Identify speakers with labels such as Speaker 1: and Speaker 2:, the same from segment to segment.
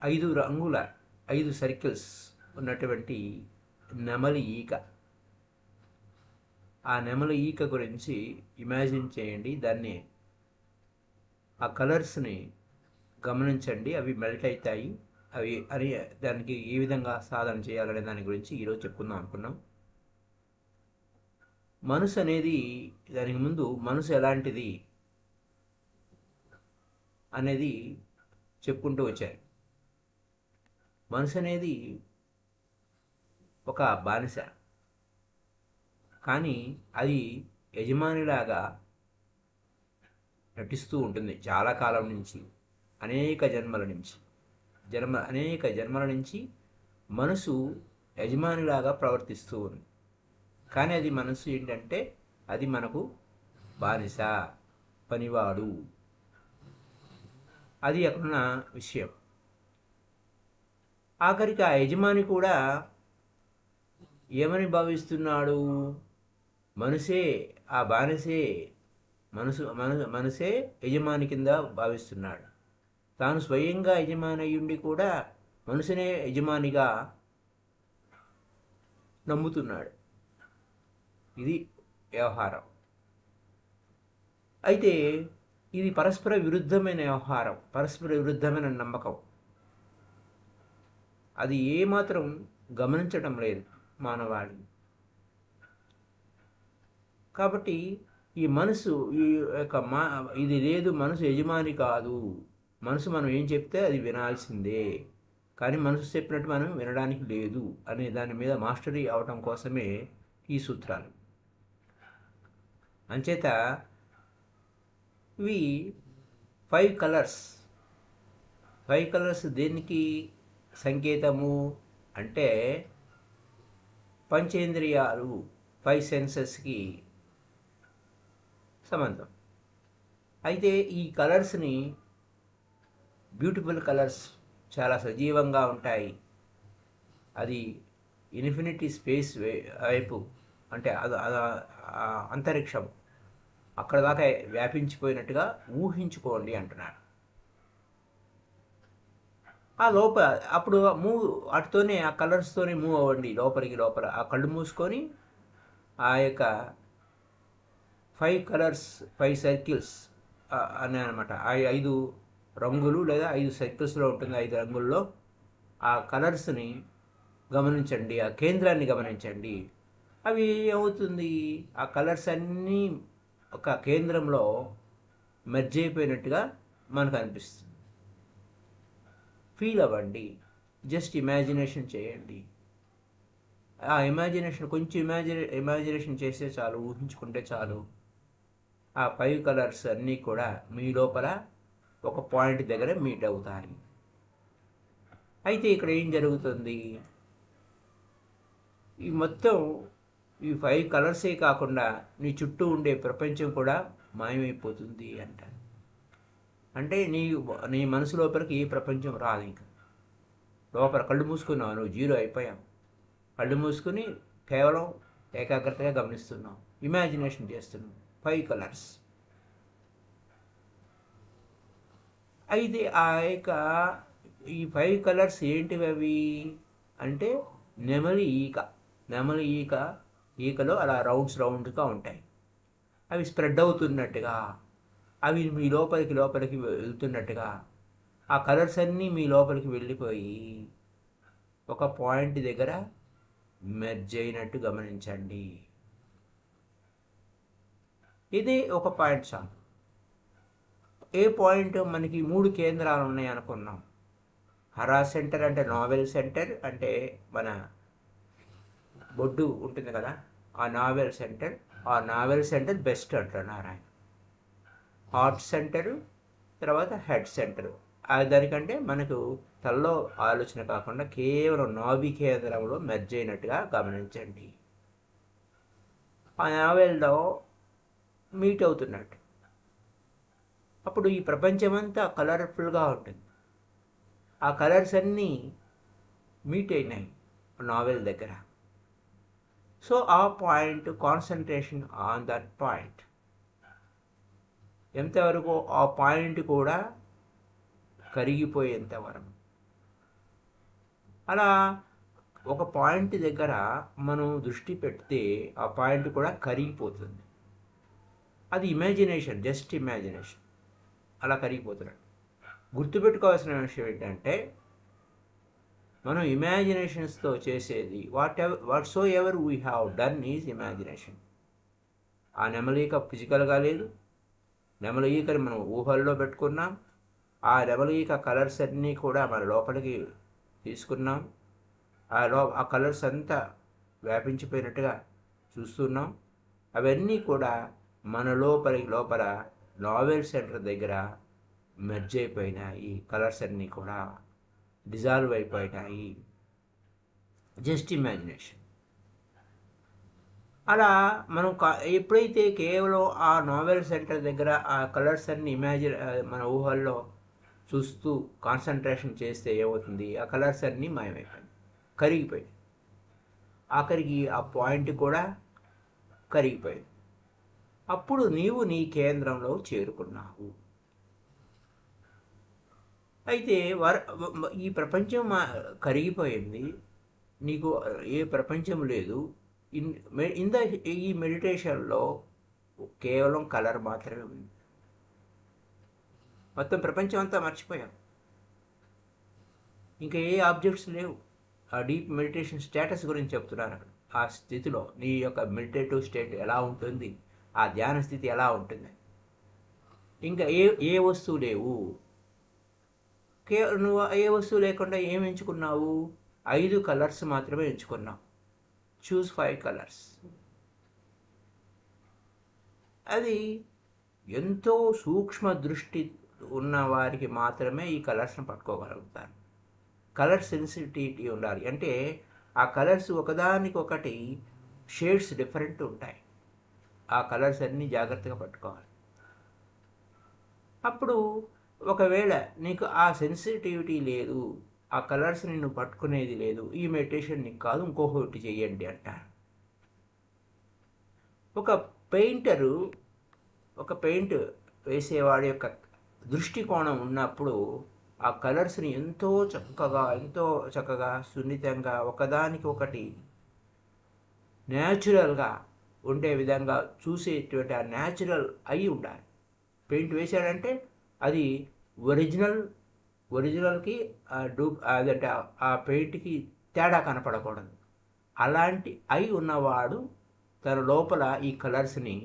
Speaker 1: 5 రంగుల 5 సర్కిల్స్ ఉన్నటువంటి నెమలి ఈక. ఆ నెమలి ఈక గురించి ఇమాజిన్ చేయండి. దాన్ని ఆ కలర్స్ని గమనించండి. అవి మెల్ట్ అవుతాయి. అవి అని దానికి ఏ విధంగా సాధన చేయాలనే దాని గురించి ఈరోజు చెప్పుకుందాం అనుకున్నాం. మనసు అనేది, దానికి ముందు మనసు ఎలాంటిది అనేది చెప్పుకుంటూ వచ్చారు. మనసు అనేది ఒక బానిస, కానీ అది యజమానిలాగా నటిస్తూ ఉంటుంది చాలా కాలం నుంచి, అనేక జన్మల నుంచి మనసు యజమానిలాగా ప్రవర్తిస్తూ ఉంది. కానీ అది మనసు ఏంటంటే అది మనకు బానిస, పనివాడు. అది అక్కడున్న విషయం. ఆఖరికి ఆ యజమాని కూడా ఏమని భావిస్తున్నాడు? మనసే, ఆ బానిసే మనసే యజమాని కింద భావిస్తున్నాడు. తాను స్వయంగా యజమాని అయ్యుండి కూడా మనసునే యజమానిగా నమ్ముతున్నాడు. ఇది వ్యవహారం. అయితే ఇది పరస్పర విరుద్ధమైన వ్యవహారం, పరస్పర విరుద్ధమైన నమ్మకం. అది ఏమాత్రం గమనించటం లేదు మానవాళి. కాబట్టి ఈ మనసు ఈ యొక్క ఇది లేదు, మనసు యజమాని కాదు. మనసు మనం ఏం చెప్తే అది వినాల్సిందే, కానీ మనసు చెప్పినట్టు మనం వినడానికి లేదు అనే దాని మీద మాస్టరీ అవటం కోసమే ఈ సూత్రాలు. అంచేత ఇవి 5 కలర్స్ దేనికి సంకేతము అంటే పంచేంద్రియాలు, 5 సెన్సెస్కి సంబంధం. అయితే ఈ కలర్స్ని, బ్యూటిఫుల్ కలర్స్ చాలా సజీవంగా ఉంటాయి. అది ఇన్ఫినిటీ స్పేస్ వైపు, అంటే అంతరిక్షం అక్కడ దాకా వ్యాపించిపోయినట్టుగా ఊహించుకోండి అంటున్నారు. ఆ లోపల అప్పుడు వాటితోనే, ఆ కలర్స్తోనే మూవ్ అవ్వండి లోపల ఆ కళ్ళు మూసుకొని ఆ యొక్క 5 కలర్స్, 5 సర్కిల్స్ అని అనమాట. ఆ 5 రంగులు లేదా 5 సర్కిల్స్లో ఉంటుంది. 5 రంగుల్లో ఆ కలర్స్ని గమనించండి, ఆ కేంద్రాన్ని గమనించండి. అవి ఏమవుతుంది, ఆ కలర్స్ అన్నీ ఒక కేంద్రంలో మెర్జ్ అయిపోయినట్టుగా మనకు అనిపిస్తుంది. ఫీల్ అవ్వండి, జస్ట్ ఇమాజినేషన్ చేయండి. ఆ కొంచెం ఇమాజినేషన్ చేస్తే చాలు, ఊహించుకుంటే చాలు. ఆ 5 కలర్స్ అన్నీ కూడా మీ లోపల ఒక పాయింట్ దగ్గర మీట్ అవుతాయి. అయితే ఇక్కడ ఏం జరుగుతుంది, ఈ మొత్తం ఈ 5 కలర్సే కాకుండా నీ చుట్టూ ఉండే ప్రపంచం కూడా మాయమైపోతుంది అంట. అంటే నీ మనసు లోపలికి ఏ ప్రపంచం రాదు. ఇంకా లోపల కళ్ళు మూసుకున్నావు, నువ్వు జీరో అయిపోయావు. కళ్ళు మూసుకుని కేవలం ఏకాగ్రతగా గమనిస్తున్నావు, ఇమాజినేషన్ చేస్తున్నావు. 5 కలర్స్. అయితే ఆ యొక్క ఈ 5 కలర్స్ ఏంటివి అవి అంటే నెమలి ఈకలో అలా రౌండ్స్గా ఉంటాయి. అవి స్ప్రెడ్ అవుతున్నట్టుగా, అవి మీ లోపలికి వెళ్తున్నట్టుగా, ఆ కలర్స్ అన్నీ మీ లోపలికి వెళ్ళిపోయి ఒక పాయింట్ దగ్గర మెర్జ్ అయినట్టు గమనించండి. ఇది ఒక పాయింట్ చాలు. ఏ పాయింట్, మనకి 3 కేంద్రాలు ఉన్నాయి అనుకున్నాం. హరా సెంటర్ అంటే నావెల్ సెంటర్, అంటే మన బొడ్డు ఉంటుంది కదా, ఆ నావెల్ సెంటర్ బెస్ట్ అంటున్నారు ఆయన. హార్ట్ సెంటరు, తర్వాత హెడ్ సెంటరు. దానికంటే మనకు తలలో ఆలోచన కాకుండా కేవలం నాభి కేంద్రంలో మెర్జ్ అయినట్టుగా గమనించండి. ఆ నావెల్లో మీట్ అవుతున్నట్టు. అప్పుడు ఈ ప్రపంచమంతా కలర్ఫుల్గా ఉంటుంది. ఆ కలర్స్ అన్నీ మీట్ అయినాయి నావెల్ దగ్గర. సో ఆ point, concentration on that point. ఎంతవరకు, ఆ పాయింట్ కూడా కరిగిపోయేంత వరకు. అలా ఒక పాయింట్ దగ్గర మనం దృష్టి పెడితే ఆ పాయింట్ కూడా కరిగిపోతుంది. అది ఇమాజినేషన్, జస్ట్ ఇమాజినేషన్, అలా కరిగిపోతున్నాడు. గుర్తుపెట్టుకోవాల్సిన విషయం ఏంటంటే మనం ఇమాజినేషన్స్తో చేసేది what so ever we have done is imagination. ఆ నెమలిక ఫిజికల్గా లేదు, నెమలికని మనం ఊహల్లో పెట్టుకున్నాం. ఆ నెమలిక కలర్స్ అన్నీ కూడా మన లోపలికి తీసుకున్నాం. ఆ కలర్స్ అంతా వ్యాపించిపోయినట్టుగా చూస్తున్నాం. అవన్నీ కూడా మన లోపల నావెల్ సెంటర్ దగ్గర మెర్జ్ అయిపోయినాయి. కలర్స్ అన్నీ కూడా డిజాల్వ్ అయిపోయినాయి. Just imagination. అలా మనం ఎప్పుడైతే కేవలం ఆ నావెల్ సెంటర్ దగ్గర ఆ కలర్స్ అన్ని మన ఊహల్లో చూస్తూ కాన్సన్ట్రేషన్ చేస్తే ఏమవుతుంది, ఆ కలర్స్ అన్నీ మాయమైపోయాయి, కరిగిపోయాయి. ఆఖరికి ఆ పాయింట్ కూడా కరిగిపోయింది. అప్పుడు నీవు నీ కేంద్రంలో చేరుకున్నావు. అయితే ఈ ప్రపంచం కరిగిపోయింది, నీకు ఏ ప్రపంచం లేదు. ఈ మెడిటేషన్లో కేవలం కలర్ మాత్రమే ఉంది. మొత్తం ప్రపంచం అంతా మర్చిపోయాం, ఇంకా ఏ ఆబ్జెక్ట్స్ లేవు. ఆ డీప్ మెడిటేషన్ స్టేటస్ గురించి చెప్తున్నాను. ఆ స్థితిలో నీ యొక్క మెడిటేటివ్ స్టేట్ ఎలా ఉంటుంది, ఆ ధ్యాన స్థితి ఎలా ఉంటుంది. ఇంకా ఏ వస్తువు లేవు. నువ్వు ఏ వస్తువు లేకుండా ఏం ఎంచుకున్నావు? 5 కలర్స్ మాత్రమే ఎంచుకున్నావు. చూస్ 5 కలర్స్. అది ఎంతో సూక్ష్మ దృష్టి ఉన్న వారికి మాత్రమే ఈ కలర్స్ని పట్టుకోగలుగుతారు. కలర్ సెన్సిటివిటీ ఉండాలి. అంటే ఆ కలర్స్ ఒకదానికొకటి షేడ్స్ డిఫరెంట్ ఉంటాయి. ఆ కలర్స్ అన్నీ జాగ్రత్తగా పట్టుకోవాలి. అప్పుడు ఒకవేళ నీకు ఆ సెన్సిటివిటీ లేదు, ఆ కలర్స్ నిన్ను పట్టుకునేది లేదు, ఈ మెడిటేషన్ నీకు కాదు, ఇంకొకటి చెయ్యండి అంటారు. ఒక పెయింట్ వేసేవాడి యొక్క దృష్టికోణం ఉన్నప్పుడు ఆ కలర్స్ని ఎంతో చక్కగా సున్నితంగా ఒకదానికి ఒకటి న్యాచురల్గా ఉండే విధంగా చూసేటువంటి ఆ న్యాచురల్ అయి ఉండాలి. పెయింట్ వేసాడంటే అది ఒరిజినల్కి అదంటే ఆ పెయింట్కి తేడా కనపడకూడదు. అలాంటి అయి ఉన్నవాడు తన లోపల ఈ కలర్స్ని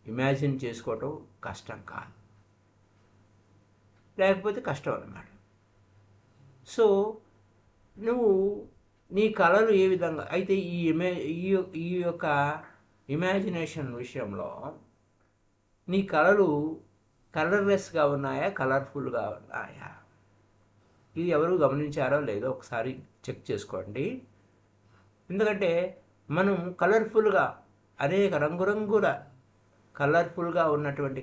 Speaker 1: ఇమాజిన్ చేసుకోవటం కష్టం కాదు, లేకపోతే కష్టం అన్నమాట. సో నువ్వు నీ కళలు ఏ విధంగా అయితే ఈ యొక్క ఇమాజినేషన్ విషయంలో నీ కళలు కలర్లెస్గా ఉన్నాయా, కలర్ఫుల్గా ఉన్నాయా? ఇది ఎవరు గమనించారో లేదో ఒకసారి చెక్ చేసుకోండి. ఎందుకంటే మనం కలర్ఫుల్గా అనేక రంగురంగుల కలర్ఫుల్గా ఉన్నటువంటి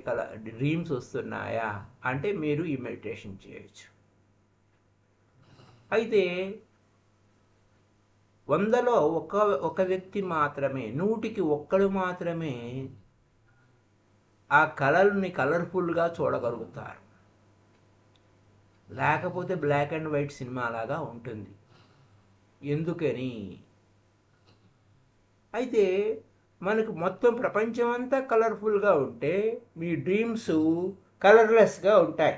Speaker 1: డ్రీమ్స్ వస్తున్నాయా అంటే మీరు ఈ మెడిటేషన్ చేయొచ్చు. అయితే 100లో ఒక వ్యక్తి మాత్రమే, 100కి 1 మాత్రమే ఆ కలర్ని కలర్ఫుల్గా చూడగలుగుతారు. లేకపోతే బ్లాక్ అండ్ వైట్ సినిమా లాగా ఉంటుంది. ఎందుకని? అయితే మనకు మొత్తం ప్రపంచం అంతా కలర్ఫుల్గా ఉంటే మీ డ్రీమ్స్ కలర్లెస్గా ఉంటాయి.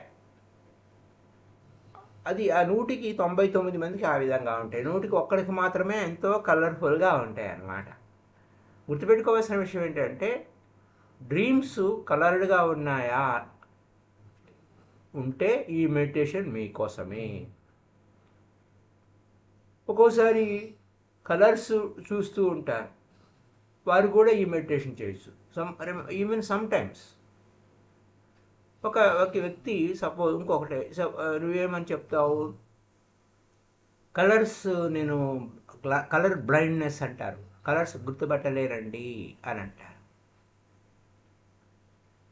Speaker 1: అది ఆ 100కి 99 మందికి ఆ విధంగా ఉంటాయి, 100కి 1కి మాత్రమే ఎంతో కలర్ఫుల్గా ఉంటాయి అన్నమాట. గుర్తుపెట్టుకోవాల్సిన విషయం ఏంటంటే డ్రీమ్స్ కలర్డ్గా ఉన్నాయా ఉంటే ఈ మెడిటేషన్ మీకోసమే. ఒక్కోసారి కలర్స్ చూస్తూ ఉంటారు, వారు కూడా ఈ మెడిటేషన్ చేయొచ్చు. ఈవెన్ సమ్ టైమ్స్ ఒక వ్యక్తి సపోజ్ ఇంకొకటి నువ్వేమని చెప్తావు, కలర్స్ నేను కలర్ బ్లైండ్నెస్ అంటారు, కలర్స్ గుర్తుపట్టలేరండి అని అంటారు.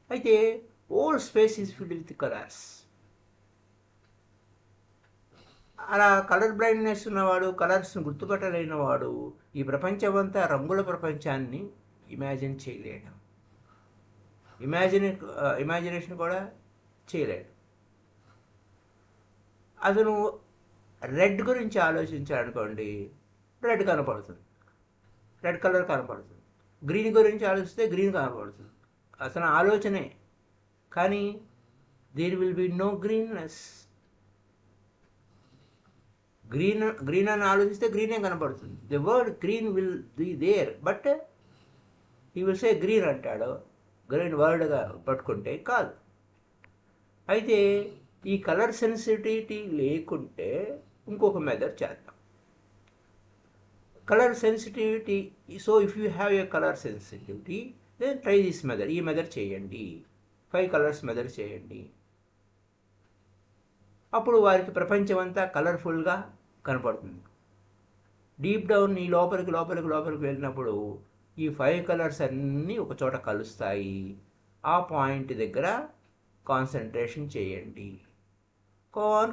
Speaker 1: అయితే whole space is filled with colours. అలా కలర్ బ్లైండ్నెస్ ఉన్నవాడు, కలర్స్ని గుర్తుపట్టలేనివాడు ఈ ప్రపంచం అంతా రంగుల ప్రపంచాన్ని ఇమాజిన్ చేయలేడు, ఇమాజినేషన్ కూడా చేయలేడు. అతను రెడ్ గురించి ఆలోచించాలనుకోండి, రెడ్ కనపడుతుంది, రెడ్ కలర్ కనపడుతుంది. గ్రీన్ గురించి ఆలోచిస్తే గ్రీన్ కనపడుతుంది. అసలు ఆలోచనే, కానీ there will be no greenness. Green అని ఆలోచిస్తే గ్రీనే కనపడుతుంది. The word green will be there, but he will say green అంటాడు, గ్రీన్ వర్డ్గా పట్టుకుంటే కాదు. అయితే ఈ కలర్ సెన్సిటివిటీ లేకుంటే ఇంకొక మెథడ్ చేద్దాం. Colour sensitivity, so if you have a colour sensitivity then try this method. ఈ మెథడ్ చేయండి, 5 కలర్స్ మెథడ్ చేయండి. అప్పుడు వారికి ప్రపంచం అంతా కలర్ఫుల్గా కనపడుతుంది. డీప్ డౌన్ ఈ లోపలికి వెళ్ళినప్పుడు ఈ 5 కలర్స్ అన్నీ ఒక చోట కలుస్తాయి. ఆ పాయింట్ దగ్గర కాన్సన్ట్రేషన్ చేయండి.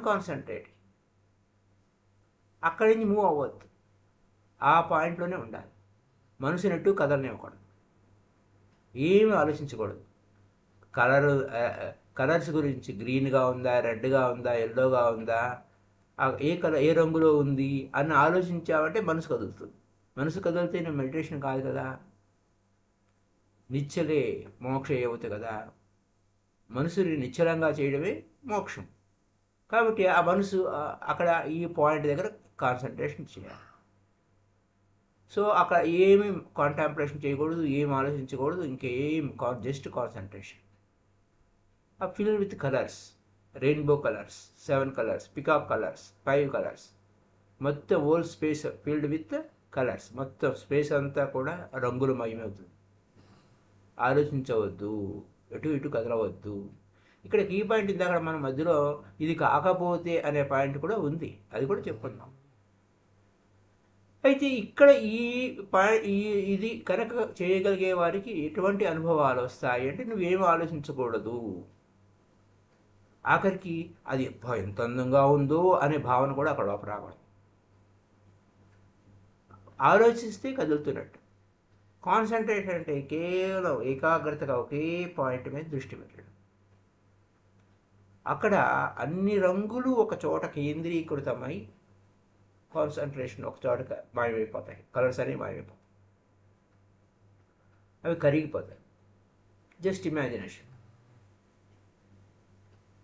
Speaker 1: కాన్సన్ట్రేట్. అక్కడి నుంచి మూవ్ అవ్వద్దు, ఆ పాయింట్లోనే ఉండాలి. మనసునట్టు కదలనివ్వకూడదు, ఏమి ఆలోచించకూడదు. కలర్స్ గురించి గ్రీన్గా ఉందా, రెడ్గా ఉందా, ఎల్లోగా ఉందా, ఏ రంగులో ఉంది అని ఆలోచించావంటే మనసు కదులుతుంది. మనసు కదిలితే మెడిటేషన్ కాదు కదా, నిశ్చలే మోక్ష అవుతుంది కదా. మనసుని నిశ్చలంగా చేయడమే మోక్షం. కాబట్టి ఆ మనసు అక్కడ ఈ పాయింట్ దగ్గర కాన్సన్ట్రేషన్ చేయాలి. సో అక్కడ ఏమి కాంటాంప్లేషన్ చేయకూడదు, ఏం ఆలోచించకూడదు, ఇంకేం, just concentration. Fill with colours, rainbow colours, 7 colours, peacock colours, 5 colours, మొత్తం whole space filled with colours. మొత్తం స్పేస్ అంతా కూడా రంగులు మయమవుతుంది. ఆలోచించవద్దు, ఇటు కదలవద్దు. ఇక్కడ కీ పాయింట్ ఇందాక మన మధ్యలో ఇది కాకపోతే అనే పాయింట్ కూడా ఉంది, అది కూడా చెప్పుకుందాం. అయితే ఇక్కడ ఇది కనుక చేయగలిగే వారికి ఎటువంటి అనుభవాలు వస్తాయి అంటే, నువ్వేం ఆలోచించకూడదు. ఆఖరికి అది ఎంత అందంగా ఉందో అనే భావన కూడా అక్కడ లోపల రాకూడదు. ఆలోచిస్తే కదులుతున్నట్టు. కాన్సన్ట్రేషన్ అంటే కేవలం ఏకాగ్రతగా ఒకే పాయింట్ మీద దృష్టి పెట్టడం. అక్కడ అన్ని రంగులు ఒక చోట కేంద్రీకృతమై కాన్సన్ట్రేషన్ ఒక చోట మాయమైపోతాయి. కలర్స్ అనేవి మాయమైపోతాయి, అవి కరిగిపోతాయి. Just imagination.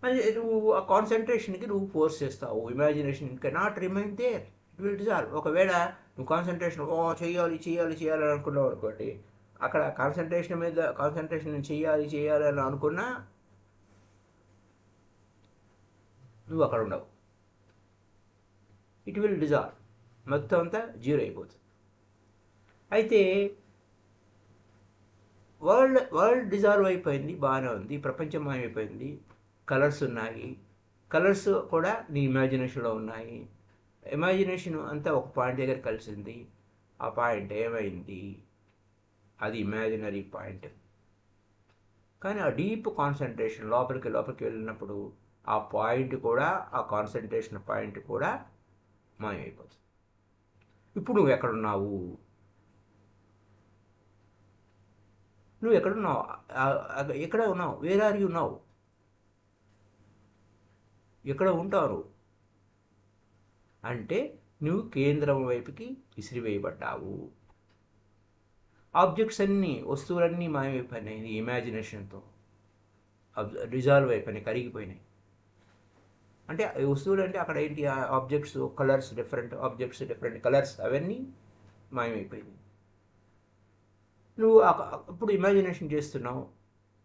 Speaker 1: అది నువ్వు ఆ కాన్సన్ట్రేషన్కి నువ్వు ఫోర్స్ చేస్తావు. Imagination cannot remain there, it will dissolve. ఒకవేళ నువ్వు కాన్సన్ట్రేషన్ చేయాలి అనుకున్నావు అనుకోండి, అక్కడ కాన్సన్ట్రేషన్ చేయాలి అని అనుకున్నా నువ్వు అక్కడ ఉండవు. ఇట్ విల్ డిజాల్వ్, మొత్తం అంతా జీరో అయిపోతుంది. అయితే వరల్డ్ డిజాల్వ్ అయిపోయింది, బాగానే ఉంది, ప్రపంచం మాయమైపోయింది. కలర్స్ ఉన్నాయి, కలర్స్ కూడా నీ ఇమాజినేషన్లో ఉన్నాయి. ఇమాజినేషన్ అంతా ఒక పాయింట్ దగ్గర కలిసింది. ఆ పాయింట్ ఏమైంది, అది ఇమాజినరీ పాయింట్. కానీ ఆ డీప్ కాన్సన్ట్రేషన్ లోపలికి వెళ్ళినప్పుడు ఆ పాయింట్ కూడా, ఆ కాన్సన్ట్రేషన్ పాయింట్ కూడా మాయమైపోతుంది. ఇప్పుడు నువ్వు ఎక్కడున్నావు? ఎక్కడ ఉన్నావు? Where are you now? ఎక్కడ ఉంటావు అంటే నువ్వు కేంద్రం వైపుకి విసిరివేయబడ్డావు. ఆబ్జెక్ట్స్ అన్నీ, వస్తువులన్నీ మాయమైపోయినాయి ఇమాజినేషన్తో, డిజాల్వ్ అయిపోయినాయి, కరిగిపోయినాయి. అంటే వస్తువులు అంటే అక్కడ ఏంటి, objects, colours, different objects, different colours, అవన్నీ మాయమైపోయినాయి. నువ్వు ఇప్పుడు ఇమాజినేషన్ చేస్తున్నావు,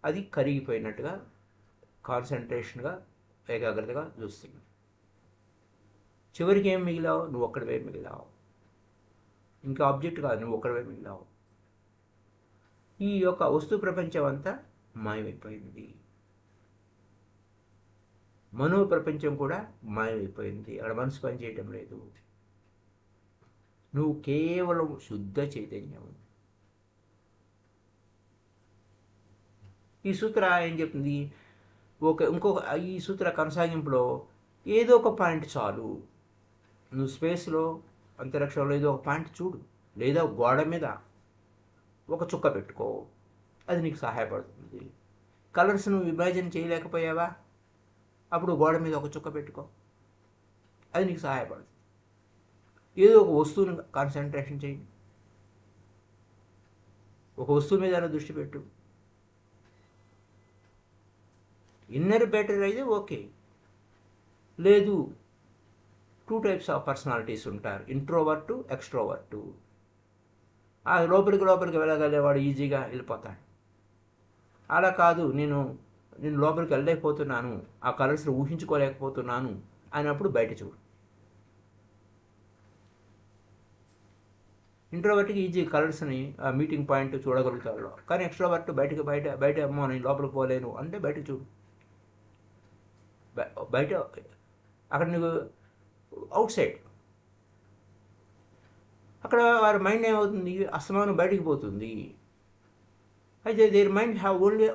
Speaker 1: అది కరిగిపోయినట్టుగా కాన్సన్ట్రేషన్గా, ఏకాగ్రతగా చూస్తున్నావు. చివరికి ఏం మిగిలావు? నువ్వు ఒక్కడివే మిగిలావు. ఇంకా ఆబ్జెక్ట్ కాదు, నువ్వు ఒక్కడివే మిగిలావు. ఈ యొక్క వస్తు ప్రపంచం అంతా మాయమైపోయింది. మనో ప్రపంచం కూడా మాయమైపోయింది. అక్కడ మనసు పనిచేయటం లేదు. నువ్వు కేవలం శుద్ధ చైతన్యం. ఈ సూత్ర ఏం చెప్తుంది? ఈ సూత్ర కొనసాగింపులో ఏదో ఒక పాయింట్ చాలు. నువ్వు స్పేస్లో, అంతరిక్షంలో ఏదో ఒక పాయింట్ చూడు, లేదా గోడ మీద ఒక చుక్క పెట్టుకో, అది నీకు సహాయపడుతుంది. కలర్స్ నువ్వు ఇమాజిన్ చేయలేకపోయావా? అప్పుడు గోడ మీద ఒక చుక్క పెట్టుకో. అది నీకు సహాయపడుతుంది. ఏదో ఒక వస్తువుని కాన్సన్ట్రేషన్ చేయి, ఒక వస్తువు మీద దృష్టి పెట్టు. ఇన్నర్ బెటర్ అయితే ఓకే. లేదు, 2 టైప్స్ ఆఫ్ పర్సనాలిటీస్ ఉంటారు, ఇంట్రోవర్టు, ఎక్స్ట్రోవర్టు. ఆ లోపలికి వెళ్ళగలేవాడు ఈజీగా వెళ్ళిపోతాడు. అలా కాదు, నేను లోపలికి వెళ్ళలేకపోతున్నాను, ఆ కలర్స్ని ఊహించుకోలేకపోతున్నాను అన్నప్పుడు బయట చూడు. ఇంట్రోవర్ట్కి ఈజీ కలర్స్ని మీటింగ్ పాయింట్ చూడగలుగుతాడు, కానీ ఎక్స్ట్రోవర్ట్ బయట అమ్మో నేను లోపలికి పోలేను అంటే బయటకు చూడు. బయట అక్కడ నీకు అవుట్ సైడ్, అక్కడ వారి మైండ్ ఏమవుతుంది, అస్తమానం బయటికి పోతుంది. అయితే their mind have only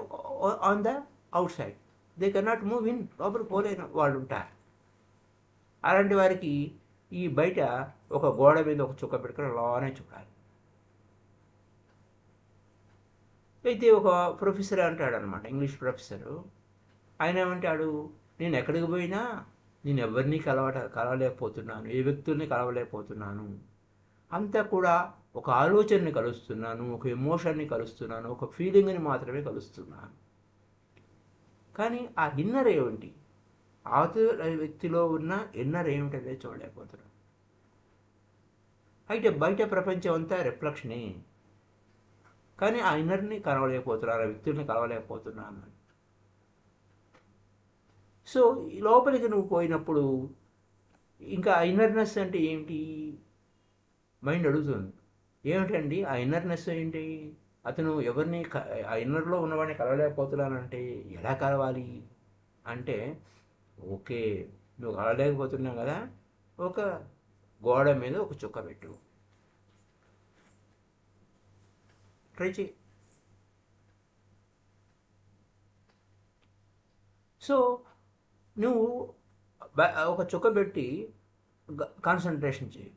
Speaker 1: on the out side, they cannot move in, లోపలికి పోలేని వాళ్ళు ఉంటారు. అలాంటి వారికి ఈ బయట ఒక గోడ మీద ఒక చుక్క పెట్టుకుని అలానే చూడాలి. అయితే ఒక ప్రొఫెసర్ అంటాడు అనమాట, ఇంగ్లీష్ ప్రొఫెసరు. ఆయన ఏమంటాడు, నేను ఎక్కడికి పోయినా నేను ఎవరిని కలవలేకపోతున్నాను, ఏ వ్యక్తుల్ని కలవలేకపోతున్నాను, అంతా కూడా ఒక ఆలోచనని కలుస్తున్నాను, ఒక ఎమోషన్ని కలుస్తున్నాను, ఒక ఫీలింగ్ని మాత్రమే కలుస్తున్నాను. కానీ ఆ ఇన్నర్ ఏమిటి, అవతల వ్యక్తిలో ఉన్న ఇన్నర్ ఏమిటనే చూడలేకపోతున్నాను. అయితే బయట ప్రపంచం అంతా రిఫ్లెక్షనే, కానీ ఆ ఇన్నర్ని కలవలేకపోతున్నాను, ఆ వ్యక్తుల్ని కలవలేకపోతున్నాను. సో ఈ లోపలికి నువ్వు పోయినప్పుడు ఇంకా ఆ ఇన్నర్నెస్ అంటే ఏంటి, మైండ్ అడుగుతుంది, ఏమిటండి ఆ ఇన్నర్నెస్ ఏంటి, అతను ఎవరిని ఆ ఇన్నర్లో ఉన్నవాడిని కలవలేకపోతున్నానంటే ఎలా కలవాలి అంటే, ఓకే నువ్వు కలవలేకపోతున్నావు కదా, ఒక గోడ మీద ఒక చుక్క పెట్టు, ట్రై చేయి. సో నువ్వు ఒక చుక్క పెట్టి కాన్సన్ట్రేషన్ చేయి,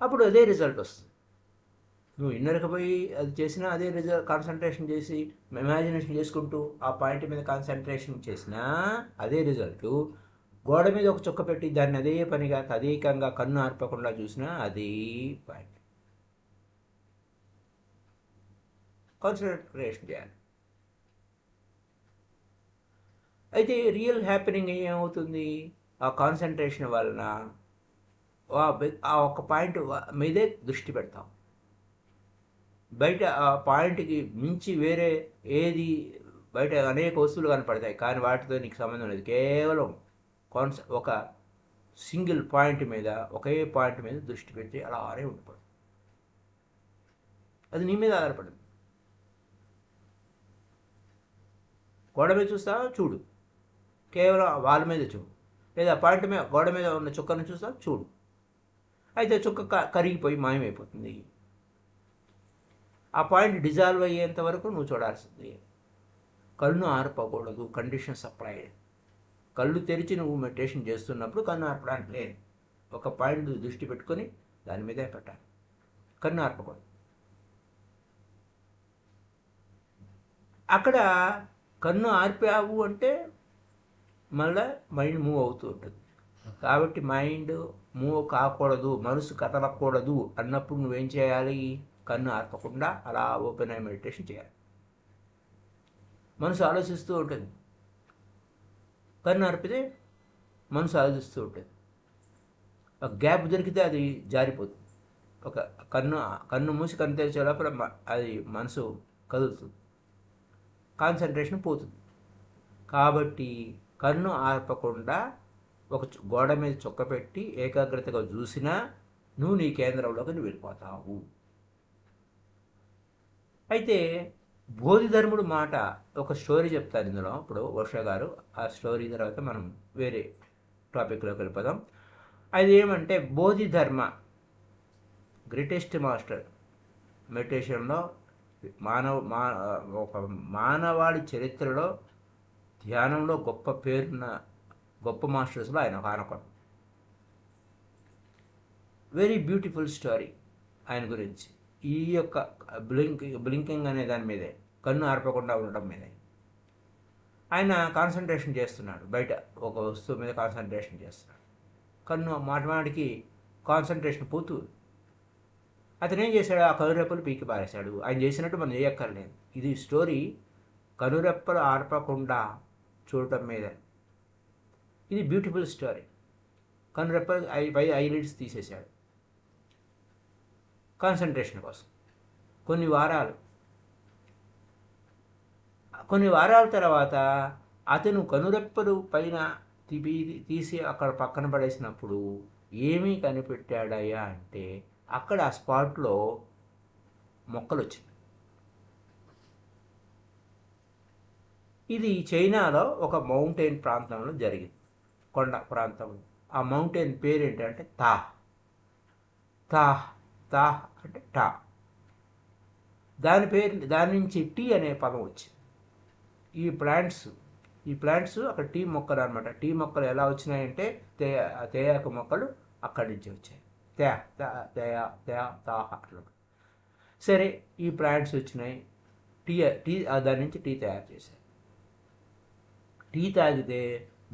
Speaker 1: అప్పుడు అదే రిజల్ట్ వస్తుంది. నువ్వు ఇన్నర్కి పోయి అది చేసినా అదే రిజల్ట్, కాన్సన్ట్రేషన్ చేసి ఇమాజినేషన్ చేసుకుంటూ ఆ పాయింట్ మీద కాన్సన్ట్రేషన్ చేసినా అదే రిజల్ట్. గోడ మీద ఒక చుక్క పెట్టి దాన్ని అదే పనిగా తదేకంగా కన్ను ఆర్పకుండా చూసినా అదే పాయింట్. కాన్సన్ట్రేషన్ చేయాలి. అయితే రియల్ హ్యాపెనింగ్ ఏమవుతుంది, ఆ కాన్సన్ట్రేషన్ వలన ఆ ఒక పాయింట్ మీదే దృష్టి పెడతాం. బయట ఆ పాయింట్కి మించి వేరే ఏది, బయట అనేక వస్తువులు కనపడతాయి కానీ వాటితో నీకు సంబంధం లేదు, కేవలం ఒక సింగిల్ పాయింట్ మీద, ఒకే పాయింట్ మీద దృష్టి పెట్టి అలానే ఉండిపోతుంది. అది నీ మీద ఆధారపడింది. గోడ మీద చూస్తావా చూడు, కేవలం వాళ్ళ మీద చూడు, లేదా పాయింట్ మీద గోడ మీద ఉన్న చుక్కను చూస్తావా చూడు. అయితే చుక్క కరిగిపోయి మాయమైపోతుంది. ఆ పాయింట్ డిజాల్వ్ అయ్యేంత వరకు నువ్వు చూడాల్సింది. కళ్ళు ఆర్పకూడదు, కండిషన్స్ అప్లై. కళ్ళు తెరిచి నువ్వు మెడిటేషన్ చేస్తున్నప్పుడు కన్ను ఆర్పడానికి లేదు, ఒక పాయింట్ దృష్టి పెట్టుకొని దాని మీదే పెట్టాలి, కన్ను ఆర్పకూడదు. అక్కడ కన్ను ఆర్పావు అంటే మళ్ళీ మైండ్ మూవ్ అవుతూ ఉంటుంది. కాబట్టి మైండ్ మూవ్ కాకూడదు, మనసు కదలకూడదు అన్నప్పుడు నువ్వేం చేయాలి, కన్ను ఆర్పకుండా అలా ఓపెన్ అయ్యి మెడిటేషన్ చేయాలి. మనసు ఆలోచిస్తూ ఉంటుంది, కన్ను ఆర్పితే మనసు ఆలోచిస్తూ ఉంటుంది. ఒక గ్యాప్ దొరికితే అది జారిపోతుంది. ఒక కన్ను మూసి కన్ను తెరిచే లోపల అది మనసు కదులుతుంది, కాన్సన్ట్రేషన్ పోతుంది. కాబట్టి కన్ను ఆర్పకుండా ఒక గోడ మీద చుక్క పెట్టి ఏకాగ్రతగా చూసినా నువ్వు నీ కేంద్రంలోకి నువ్వు వెళ్ళిపోతావు. అయితే బోధిధర్ముడు మాట ఒక స్టోరీ చెప్తారు ఇందులో, ఇప్పుడు వర్ష గారు ఆ స్టోరీ తర్వాత మనం వేరే టాపిక్లోకి వెళ్ళిపోదాం. అది ఏమంటే, బోధిధర్మ గ్రేటెస్ట్ మాస్టర్ మెడిటేషన్లో ఒక మానవాళి చరిత్రలో ధ్యానంలో గొప్ప పేరున్న గొప్ప మాస్టర్స్లో ఆయన ఒక ఆనకొండ. వెరీ బ్యూటిఫుల్ స్టోరీ ఆయన గురించి. ఈ యొక్క బ్లింకింగ్ అనే దాని మీదే, కన్ను ఆర్పకుండా ఉండటం మీదే. ఆయన కాన్సన్ట్రేషన్ చేస్తున్నాడు, బయట ఒక వస్తువు మీద కాన్సన్ట్రేషన్ చేస్తున్నాడు. కన్ను మాటమాటికి కాన్సన్ట్రేషన్ పోతూ అతను ఏం చేశాడు, ఆ కనురెప్పలు పీకి పారేశాడు. ఆయన చేసినట్టు మనం చేయక్కర్లేదు. ఇది స్టోరీ కనురెప్పలు ఆర్పకుండా చూడటం మీద. ఇది బ్యూటిఫుల్ స్టోరీ. కనురెప్పలు పై ఐలిడ్స్ తీసేశాడు కాన్సన్ట్రేషన్ కోసం. కొన్ని వారాల తర్వాత అతను కనురెప్పలు పైన తీసి అక్కడ పక్కన పడేసినప్పుడు ఏమీ కనిపెట్టాడయ్యా అంటే అక్కడ ఆ స్పాట్లో మొక్కలు వచ్చినాయి. ఇది చైనాలో ఒక మౌంటైన్ ప్రాంతంలో జరిగింది, కొండ ప్రాంతంలో. ఆ మౌంటైన్ పేరు ఏంటంటే తాహ్. తాహ్ అంటే టా. దాని నుంచి టీ అనే పదం వచ్చింది. ఈ ప్లాంట్స్ అక్కడ టీ మొక్కలు అనమాట. టీ మొక్కలు ఎలా వచ్చినాయంటే తేయాకు మొక్కలు అక్కడి నుంచి వచ్చాయి. అట్లా. సరే, ఈ ప్లాంట్స్ వచ్చినాయి, టీ దాని నుంచి టీ తయారు చేశారు. టీ తాగితే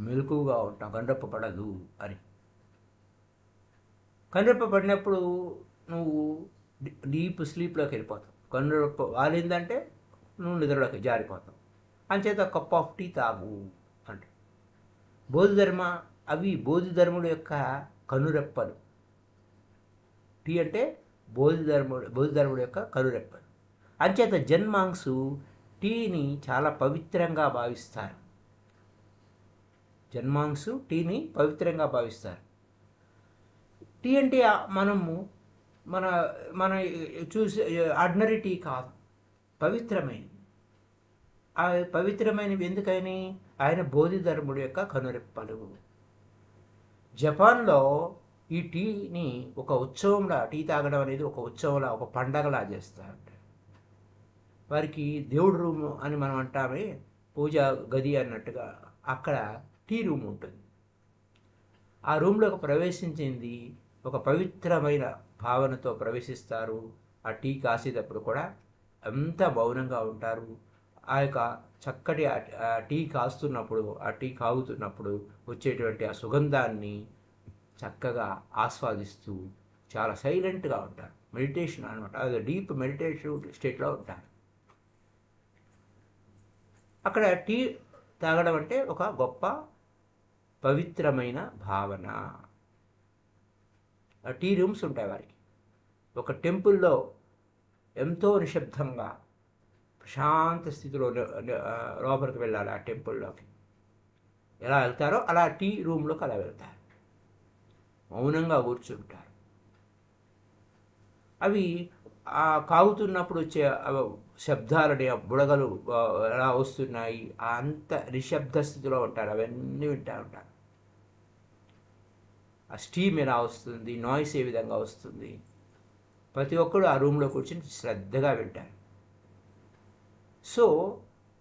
Speaker 1: మెలకువగా ఉంటాం, కనురెప్ప పడదు అని. కనురెప్ప పడినప్పుడు నువ్వు డీప్ స్లీప్లోకి వెళ్ళిపోతావు. కనురెప్ప వాలిందంటే నువ్వు నిద్రలోకి జారిపోతావు. అంచేత కప్ ఆఫ్ టీ తాగు అంటే బోధిధర్ముడు యొక్క కనురెప్పలు. టీ అంటే బోధిధర్ముడు యొక్క కనురెప్పలు. అంచేత జన్మాంగ్సు టీని చాలా పవిత్రంగా భావిస్తారు. టీ అంటే మన చూసే ఆర్డినరీ టీ కాదు, పవిత్రమైనది. ఆ పవిత్రమైనవి ఎందుకని? ఆయన బోధిధర్ముడు యొక్క కనురెప్పలు. జపాన్లో ఈ టీని ఒక ఉత్సవంలా, టీ తాగడం అనేది ఒక ఉత్సవంలా, ఒక పండగలా చేస్తారు. వారికి దేవుడి రూము అని మనం అంటామే, పూజా గది అన్నట్టుగా, అక్కడ టీ రూమ్ ఉంటుంది. ఆ రూమ్లోకి ప్రవేశించింది ఒక పవిత్రమైన భావనతో ప్రవేశిస్తారు. ఆ టీ కాసేటప్పుడు కూడా అంత మౌనంగా ఉంటారు. ఆ యొక్క చక్కటి టీ కాస్తున్నప్పుడు, ఆ టీ కాగుతున్నప్పుడు వచ్చేటువంటి ఆ సుగంధాన్ని చక్కగా ఆస్వాదిస్తూ చాలా సైలెంట్గా ఉంటారు. మెడిటేషన్ అనమాట, అది డీప్ మెడిటేటివ్ స్టేట్లో ఉంటారు. అక్కడ టీ తాగడం అంటే ఒక గొప్ప పవిత్రమైన భావన. టీ రూమ్స్ ఉంటాయి వారికి. ఒక టెంపుల్లో ఎంతో నిశ్శబ్దంగా ప్రశాంత స్థితిలో లోపలికి వెళ్ళాలి. ఆ టెంపుల్లోకి ఎలా వెళ్తారో అలా టీ రూమ్లోకి అలా వెళ్తారు, మౌనంగా కూర్చుంటారు. అవి ఆ కాగుతున్నప్పుడు వచ్చే శబ్దాలని, బుడగలు ఎలా వస్తున్నాయి, అంత నిశ్శబ్ద స్థితిలో ఉంటారు. అవన్నీ వింటూ ఉంటారు. ఆ స్టీమ్ ఎలా వస్తుంది, నాయిస్ ఏ విధంగా వస్తుంది, ప్రతి ఒక్కరు ఆ రూమ్లో కూర్చొని శ్రద్ధగా వింటారు. సో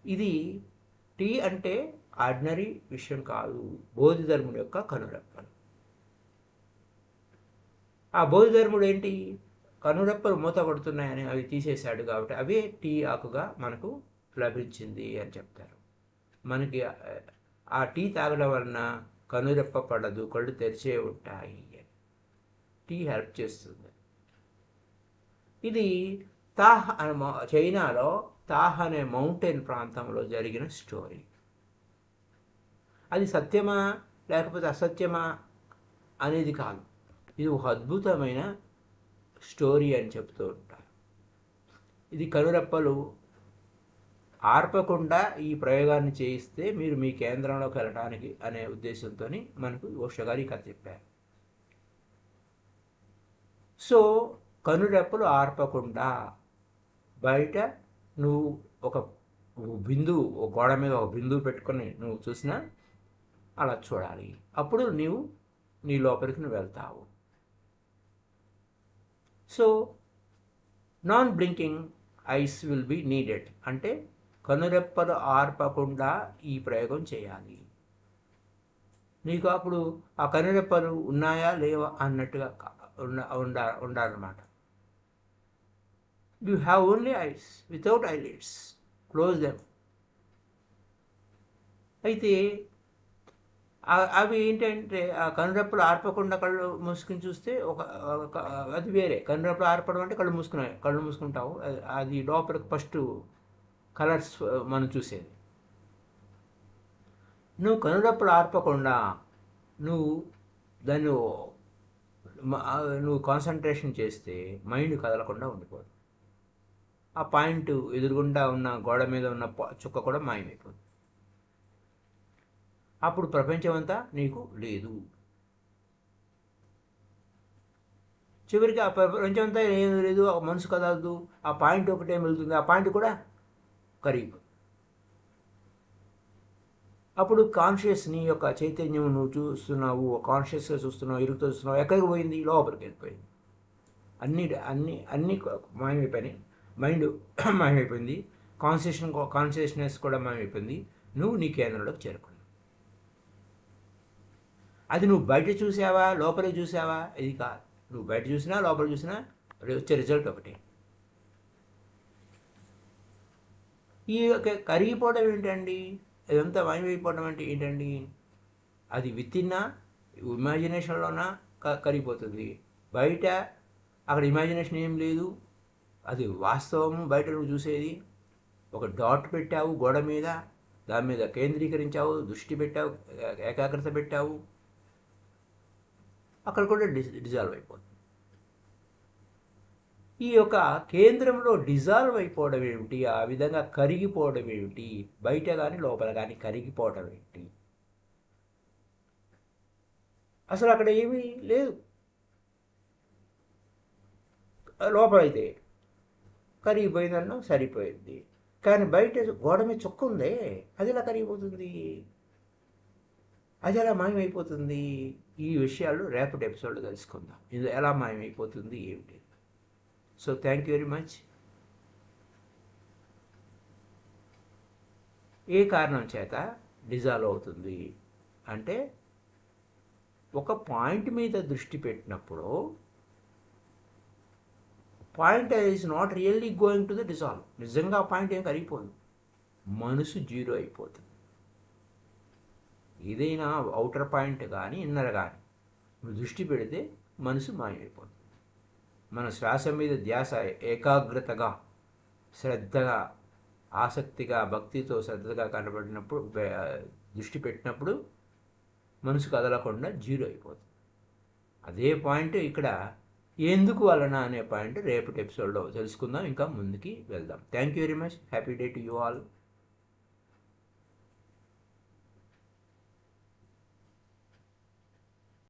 Speaker 1: ఇది టీ అంటే ఆర్డినరీ విషయం కాదు, బోధిధర్ముడు యొక్క కనురెప్పలు. ఆ బోధిధర్ముడు ఏంటి? కనురెప్పలు మూత పడుతున్నాయని అవి తీసేశాడు కాబట్టి అవే టీ ఆకుగా మనకు లభించింది అని చెప్తారు. మనకి ఆ టీ తాగడం వలన కనురెప్ప పడదు, కళ్ళు తెరిచే ఉంటాయి. టీ హెల్ప్ చేస్తుంది. ఇది చైనాలో తాహ్ అనే మౌంటైన్ ప్రాంతంలో జరిగిన స్టోరీ. అది సత్యమా లేకపోతే అసత్యమా అనేది కాదు, ఇది ఒక అద్భుతమైన స్టోరీ అని చెప్తూ ఉంటారు. ఇది కనురెప్పలు ఆర్పకుండా ఈ ప్రయోగాన్ని చేయిస్తే మీరు మీ కేంద్రంలోకి వెళ్ళడానికి అనే ఉద్దేశంతో మనకు ఓషో గారు కథ చెప్పారు. సో కనురెప్పలు ఆర్పకుండా బయట నువ్వు ఒక గోడ మీద ఒక బిందువు పెట్టుకొని నువ్వు చూసినా అలా చూడాలి. అప్పుడు నీ లోపలికి నువ్వు వెళ్తావు. So non blinking ice will be needed అంటే కనురెప్పలు ఆర్పకుండా ఈ ప్రయోగం చేయాలి. నీకు అప్పుడు ఆ కనురెప్పలు ఉన్నాయా లేవా అన్నట్టుగా ఉండాలన్నమాట. You have only eyes without eyelids. Close them. అయితే అవి ఏంటంటే ఆ కనురెప్పలు ఆర్పకుండా కళ్ళు మూసుకుని చూస్తే అది వేరే. కనురెప్పలు ఆర్పడం అంటే కళ్ళు మూసుకుంటావు. అది లోపలికి ఫస్ట్ కలర్స్ మనం చూసేది. నువ్వు కనురెప్పలు ఆర్పకుండా నువ్వు దాన్ని నువ్వు కాన్సన్ట్రేషన్ చేస్తే మైండ్ కదలకుండా ఉండిపోదు. ఆ పాయింట్ ఎదురుగుండా ఉన్న గోడ మీద ఉన్న చుక్క కూడా మాయమైపోతుంది. అప్పుడు ప్రపంచం అంతా నీకు లేదు. చివరికి ఆ ప్రపంచం అంతా ఏం లేదు, ఆ మనసు కదలదు, ఆ పాయింట్ ఒకటే వెళ్తుంది, ఆ పాయింట్ కూడా కరిగిపోతుంది. అప్పుడు కాన్షియస్ నీ యొక్క చైతన్యం నువ్వు చూస్తున్నావు, కాన్షియస్గా చూస్తున్నావు, ఇరుగుతూ చూస్తున్నావు, ఎక్కడికి పోయింది? లోపలికి వెళ్ళిపోయింది. అన్ని అన్ని అన్ని మాయమైపోయినాయి. మైండ్ మాయమైపోయింది, కాన్షియస్నెస్ కూడా మాయమైపోయింది. నువ్వు నీ కేంద్రంలోకి చేరుకున్నావు. అది నువ్వు బయట చూసావా, లోపలే చూసావా, ఇది కాదు. నువ్వు బయట చూసినా లోపల చూసినా వచ్చే రిజల్ట్ ఒకటి. ఈ కరిగిపోవడం ఏంటండి? ఇదంతా మాయమైపోవడం అంటే ఏంటండి? అది విత్తిన్నా ఇమాజినేషన్లోనా కరిగిపోతుంది. బయట అక్కడ ఇమాజినేషన్ ఏం లేదు, అది వాస్తవం. బయట నువ్వు చూసేది ఒక డాట్ పెట్టావు గోడ మీద, దాని మీద కేంద్రీకరించావు, దృష్టి పెట్టావు, ఏకాగ్రత పెట్టావు, అక్కడ కూడా డిజాల్వ్ అయిపోతుంది. ఈ యొక్క కేంద్రంలో డిజాల్వ్ అయిపోవడం ఏమిటి? ఆ విధంగా కరిగిపోవడం ఏమిటి? బయట కానీ లోపల కానీ కరిగిపోవడం ఏమిటి? అసలు అక్కడ ఏమీ లేదు. లోపలైతే కరిగిపోయిందన్నా సరిపోయింది, కానీ బయట గోడ మీద చుక్క ఉందే, అది ఎలా కరిగిపోతుంది? అది ఎలా మాయమైపోతుంది? ఈ విషయాలు రేపటి ఎపిసోడ్లో తెలుసుకుందాం. ఇది ఎలా మాయమైపోతుంది ఏమిటి. So thank you very much. ఏ కారణం చేత డిజాల్వ్ అవుతుంది అంటే, ఒక పాయింట్ మీద దృష్టి పెట్టినప్పుడు point is not really going to the dissolve. నిజంగా ఆ పాయింట్ ఏం కరిగిపోదు, మనసు జీరో అయిపోతుంది. ఏదైనా అవుటర్ పాయింట్ కానీ ఇన్నర్ కానీ నువ్వు దృష్టి పెడితే మనసు మాయమైపోతుంది. మన శ్వాస మీద ధ్యాస ఏకాగ్రతగా, శ్రద్ధగా, ఆసక్తిగా, భక్తితో శ్రద్ధగా కనబడినప్పుడు, దృష్టి పెట్టినప్పుడు మనసు కదలకుండా జీరో అయిపోతుంది. అదే పాయింట్ ఇక్కడ ఎందుకు వలన అనే పాయింట్ రేపటి ఎపిసోడ్లో తెలుసుకుందాం. ఇంకా ముందుకి వెళ్దాం. Thank you very much. Happy day to you all.